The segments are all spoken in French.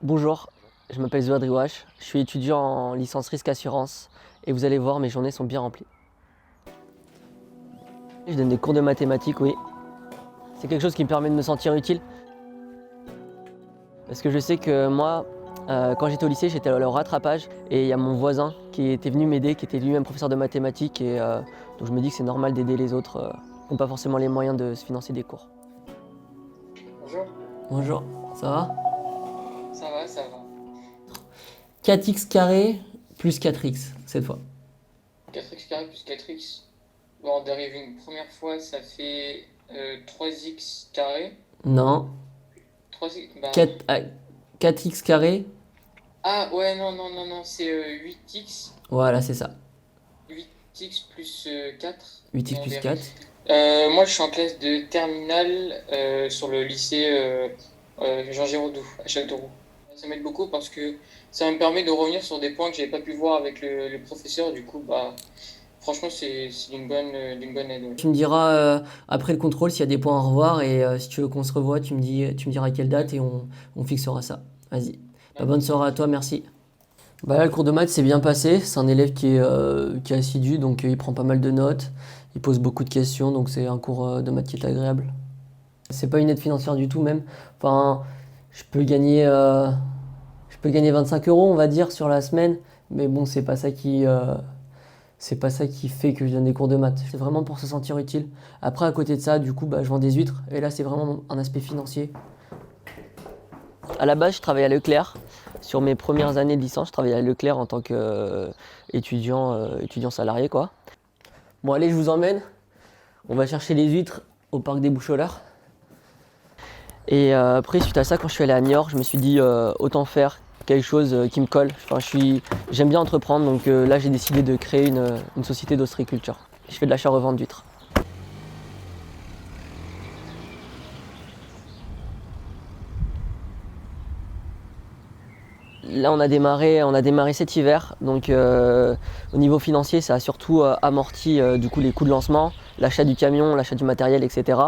Bonjour, je m'appelle Zoad Riwash, je suis étudiant en licence risque assurance et vous allez voir, mes journées sont bien remplies. Je donne des cours de mathématiques, oui. C'est quelque chose qui me permet de me sentir utile. Parce que je sais que moi, quand j'étais au lycée, j'étais au rattrapage et il y a mon voisin qui était venu m'aider, qui était lui-même professeur de mathématiques et donc je me dis que c'est normal d'aider les autres qui n'ont pas forcément les moyens de se financer des cours. Bonjour, Bonjour, ça va? ça va, ça va. 4x carré plus 4x cette fois. 4x carré plus 4x. Bon, on dérive une première fois, ça fait 3x carré. Non, 3x, bah... 4, 4x carré. Ah ouais, non, non, non, non, c'est 8x. Voilà, c'est ça. 8x plus 4. 8x Et on plus dérive. 4. Moi, je suis en classe de terminale sur le lycée Jean Giraudoux, à Châteauroux. Ça m'aide beaucoup parce que ça me permet de revenir sur des points que j'avais pas pu voir avec le professeur. Du coup, bah, franchement, c'est d'une bonne aide. Ouais. Tu me diras après le contrôle s'il y a des points à revoir et si tu veux qu'on se revoie, tu me diras quelle date et on fixera ça. Vas-y. Bah, bonne soirée à toi, merci. Bah là, le cours de maths s'est bien passé. C'est un élève qui est assidu, donc il prend pas mal de notes. Il pose beaucoup de questions, donc c'est un cours de maths qui est agréable. C'est pas une aide financière du tout même. Enfin, je peux gagner, euh, je peux gagner 25 euros, on va dire, sur la semaine. Mais bon, c'est pas ça qui fait que je donne des cours de maths. C'est vraiment pour se sentir utile. Après, à côté de ça, du coup, bah, je vends des huîtres. Et là, c'est vraiment un aspect financier. À la base, je travaillais à Leclerc. Sur mes premières années de licence, je travaillais à Leclerc en tant qu'étudiant salarié, quoi. Bon, allez, je vous emmène. On va chercher les huîtres au parc des Boucholeurs. Et après, suite à ça, quand je suis allé à Niort, je me suis dit autant faire quelque chose qui me colle. Enfin, j'aime bien entreprendre, donc là, j'ai décidé de créer une société d'ostréiculture. Je fais de l'achat-revente d'huîtres. Là, on a démarré cet hiver, donc au niveau financier, ça a surtout amorti du coup les coûts de lancement, l'achat du camion, l'achat du matériel, etc.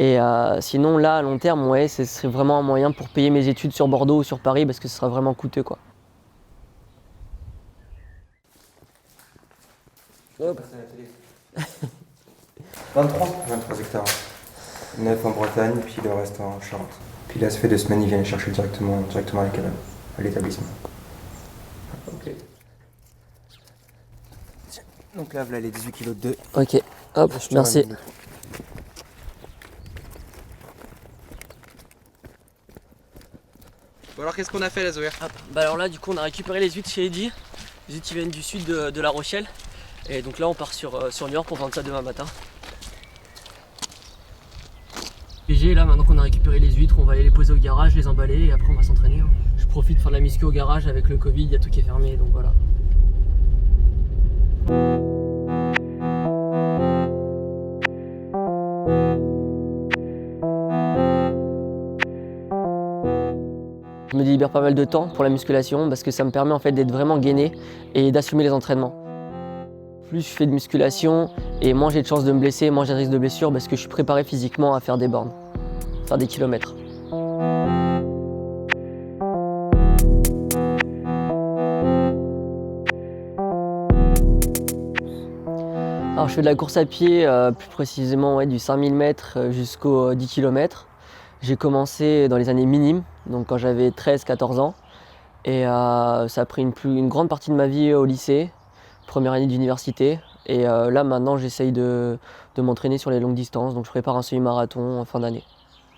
Et sinon, là, à long terme, ouais, ce serait vraiment un moyen pour payer mes études sur Bordeaux ou sur Paris, parce que ce sera vraiment coûteux, quoi. Hop. 23 hectares. 9 en Bretagne, puis le reste en Charente. Puis là, ça fait 2 semaines, ils viennent chercher directement à la cabane, à l'établissement. Ok. Donc là, voilà les 18 kilos de 2. Ok, hop, merci. Bon alors qu'est-ce qu'on a fait la Zoé? Hop. Bah alors là, du coup, on a récupéré les huîtres chez Eddy. Les huîtres qui viennent du sud de La Rochelle. Et donc là, on part sur Niort pour vendre ça demain matin. GG, là, maintenant qu'on a récupéré les huîtres, on va aller les poser au garage, les emballer et après on va s'entraîner. Je profite de faire de la muscu au garage avec le Covid, il y a tout qui est fermé, donc voilà. Je me libère pas mal de temps pour la musculation parce que ça me permet en fait d'être vraiment gainé et d'assumer les entraînements. Plus je fais de musculation et moins j'ai de chances de me blesser, moins j'ai de risque de blessure parce que je suis préparé physiquement à faire des bornes, faire des kilomètres. Alors je fais de la course à pied, plus précisément ouais, du 5000 mètres jusqu'aux 10 km. J'ai commencé dans les années minimes, donc quand j'avais 13-14 ans. Et ça a pris une grande partie de ma vie au lycée, première année d'université. Et là maintenant j'essaye de m'entraîner sur les longues distances, donc je prépare un semi-marathon en fin d'année.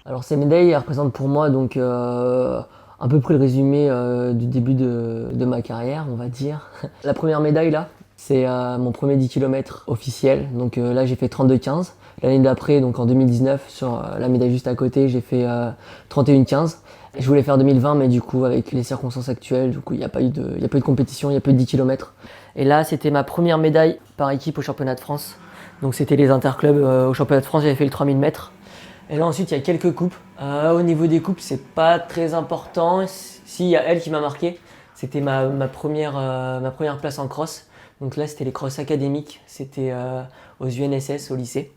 Alors ces médailles elles représentent pour moi donc à peu près le résumé du début de ma carrière, on va dire. La première médaille là, c'est mon premier 10 km officiel, donc là j'ai fait 32,15. L'année d'après, donc en 2019, sur la médaille juste à côté, j'ai fait 31,15. Je voulais faire 2020, mais du coup, avec les circonstances actuelles, du coup, il n'y a pas eu de compétition, il n'y a pas eu de 10 km. Et là, c'était ma première médaille par équipe au championnat de France. Donc c'était les interclubs au championnat de France, j'avais fait le 3000 mètres. Et là ensuite il y a quelques coupes. Au niveau des coupes c'est pas très important. Si, il y a elle qui m'a marqué. C'était ma première place en cross. Donc là c'était les cross académiques. C'était aux UNSS au lycée.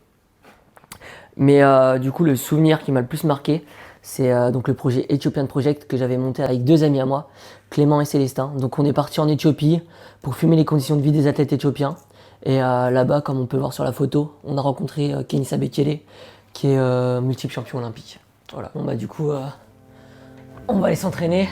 Mais du coup le souvenir qui m'a le plus marqué C'est donc le projet Ethiopian Project que j'avais monté avec 2 amis à moi, Clément et Célestin. Donc on est parti en Éthiopie pour filmer les conditions de vie des athlètes éthiopiens. Et là-bas, comme on peut voir sur la photo, on a rencontré Kenisa Bekele, qui est multiple champion olympique. Voilà. Bon bah du coup, on va aller s'entraîner.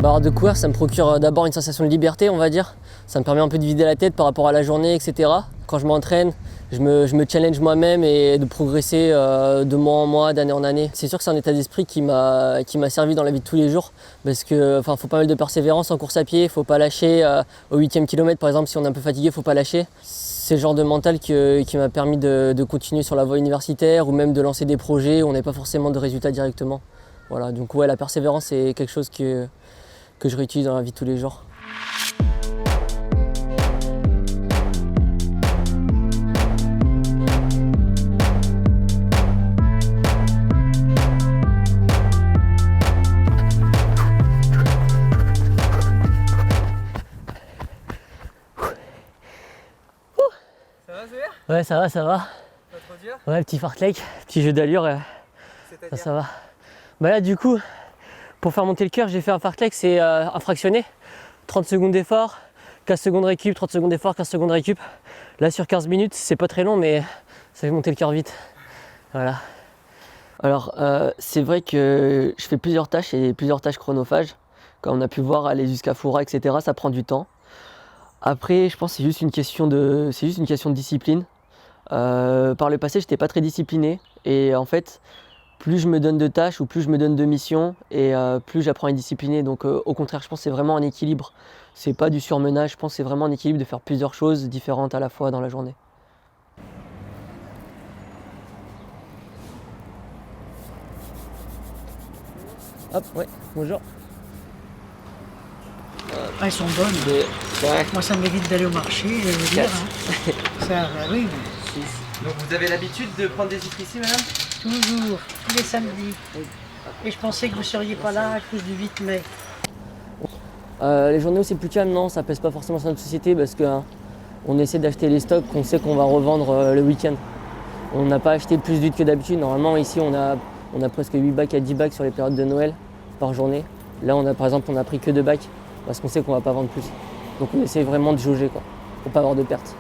Bah, de courir, ça me procure d'abord une sensation de liberté, on va dire. Ça me permet un peu de vider la tête par rapport à la journée, etc. Quand je m'entraîne, je me challenge moi-même et de progresser de mois en mois, d'année en année. C'est sûr que c'est un état d'esprit qui m'a servi dans la vie de tous les jours parce que faut pas mal de persévérance en course à pied, faut pas lâcher au 8e kilomètre par exemple, si on est un peu fatigué, faut pas lâcher. C'est le genre de mental qui m'a permis de continuer sur la voie universitaire ou même de lancer des projets où on n'a pas forcément de résultats directement. Voilà, donc ouais, la persévérance c'est quelque chose que je réutilise dans la vie de tous les jours. Ça va, Zéber? Ouais, ça va, ça va. Pas trop dur? Ouais, petit fartlek, petit jeu d'allure, ça va. Bah là, du coup, pour faire monter le cœur, j'ai fait un fartlek, c'est un fractionné. 30 secondes d'effort, 15 secondes récup, 30 secondes d'effort, 15 secondes récup. Là, sur 15 minutes, c'est pas très long, mais ça fait monter le cœur vite. Voilà. Alors, c'est vrai que je fais plusieurs tâches et plusieurs tâches chronophages. Comme on a pu voir, aller jusqu'à Foura, etc., ça prend du temps. Après, je pense que c'est juste une question de discipline. Par le passé, j'étais pas très discipliné. Et en fait, plus je me donne de tâches ou plus je me donne de missions et plus j'apprends à être discipliné. Donc au contraire, je pense que c'est vraiment un équilibre. C'est pas du surmenage, je pense que c'est vraiment un équilibre de faire plusieurs choses différentes à la fois dans la journée. Hop, ouais, bonjour. Ah, elles sont bonnes. Moi, ça m'évite d'aller au marché, je veux dire. Hein. Ça, oui, Donc vous avez l'habitude de prendre des litres ici, madame? toujours, tous les samedis. Et je pensais que vous ne seriez pas là à cause du 8 mai. Les journées où c'est plus calme, non, ça pèse pas forcément sur notre société parce qu'on essaie d'acheter les stocks qu'on sait qu'on va revendre le week-end. On n'a pas acheté plus d'huile que d'habitude. Normalement, ici, on a presque 8 bacs à 10 bacs sur les périodes de Noël par journée. Là, par exemple, on a pris que 2 bacs parce qu'on sait qu'on va pas vendre plus. Donc on essaie vraiment de jauger, quoi, pour pas avoir de pertes.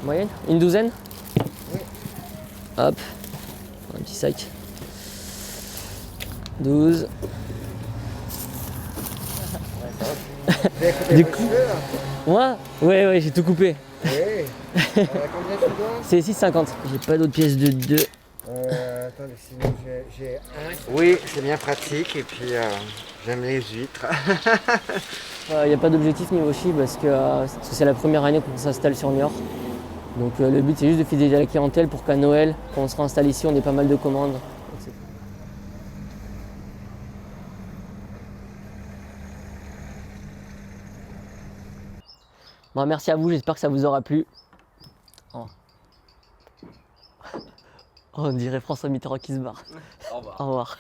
Moyenne? Une douzaine? Oui. Hop, un petit sac. 12. Du coup, moi? Ouais, j'ai tout coupé. Oui. Combien tu dois? C'est 6,50. J'ai pas d'autres pièces de 2. Attendez, sinon j'ai un. Oui, c'est bien pratique et puis j'aime les huîtres. Il n'y a pas d'objectif niveau chi parce que c'est la première année qu'on s'installe sur Niort. Donc le but c'est juste de fidéliser la clientèle pour qu'à Noël, quand on se réinstalle ici, on ait pas mal de commandes. Bon, merci à vous, j'espère que ça vous aura plu. Oh. On dirait François Mitterrand qui se barre. Au revoir. Au revoir.